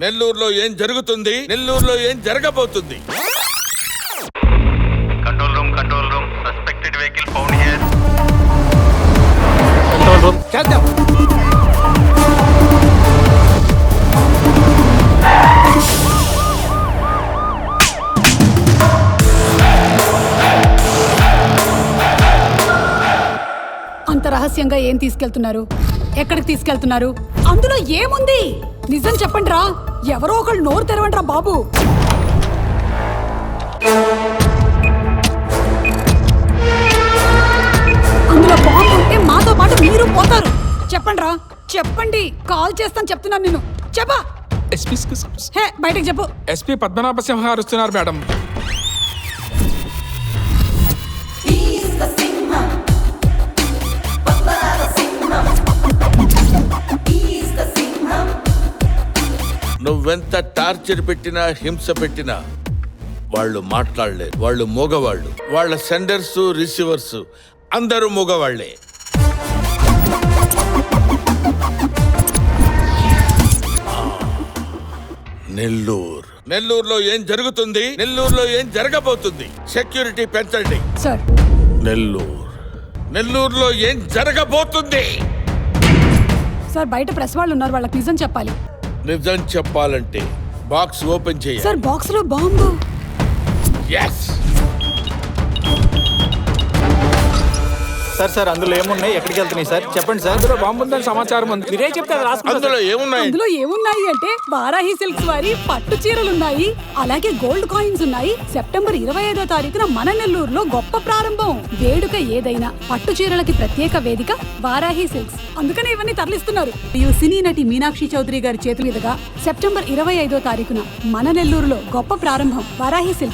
నెల్లూరులో ఏం జరుగుతుంది, నెల్లూరులో ఏం జరగబోతుంది? Control room suspected vehicle found here. Control room చేద్దాం. అంత రహస్యంగా ఏం తీసుకెళ్తున్నారు? ఎక్కడికి తీసుకెళ్తున్నారు? అందులో ఏముంది? నిజం చెప్పండి రా. ఎవరో ఒకళ్ళు నోరు తెరవండి రా బాబు. అందులో బాంబు ఉంటే మాతో పాటు మీరు పోతారు. చెప్పండి రా, చెప్పండి. కాల్ చేస్తాను చెప్తున్నాను నేను. చెప్పా. హే, బయటకు చెప్పు. ఎస్పీ పద్మనాభ సింహ అరుస్తున్నారు మేడం. నువ్వెంత టార్చర్ పెట్టినా, హింస పెట్టినా వాళ్ళు మాట్లాడలేదు. వాళ్ళు మూగవాళ్ళు. వాళ్ళ సెండర్స్, రిసీవర్స్ అందరూ మూగవాళ్లే. నెల్లూరులో ఏం జరుగుతుంది, నెల్లూరులో ఏం జరగబోతుంది? సెక్యూరిటీ పెంచండి సార్. నెల్లూరులో ఏం జరగబోతుంది? సార్, బయట ప్రెస్ వాళ్ళు ఉన్నారు, వాళ్ళకి నిజం చెప్పాలి. నిజం చెప్పాలంటే బాక్స్ ఓపెన్ చేయాలి. సార్, బాక్స్ లో బాంబు. yes సార్ అందులో ఏమున్నాయి, ఎక్కడికి వెళ్తున్నాయి సార్ చెప్పండి సార్. అందులో బాంబు ఉందని సమాచారం ఉంది. మీరే చెప్తారు. అందులో ఏమున్నాయి? అందులో ఏమున్నాయి అంటే వారాహి సిల్క్స్ వారి పట్టు చీరలున్నాయి, అలాగే గోల్డ్ కాయిన్స్ ఉన్నాయి. సెప్టెంబర్ 25వ తారీఖున మన నెల్లూరులో గొప్ప ప్రారంభం. వేడుక ఏదైనా పట్టు చీరలకి ప్రత్యేక వేదిక వారాహి సిల్క్స్. అందుకనే ఇవన్నీ తరలిస్తున్నారు. ఈ సినీ నటి మీనాక్షి చౌదరి గారి చేతుల మీదుగా సెప్టెంబర్ 25వ తారీఖున మన నెల్లూరులో గొప్ప ప్రారంభం. వారాహి సిల్క్స్.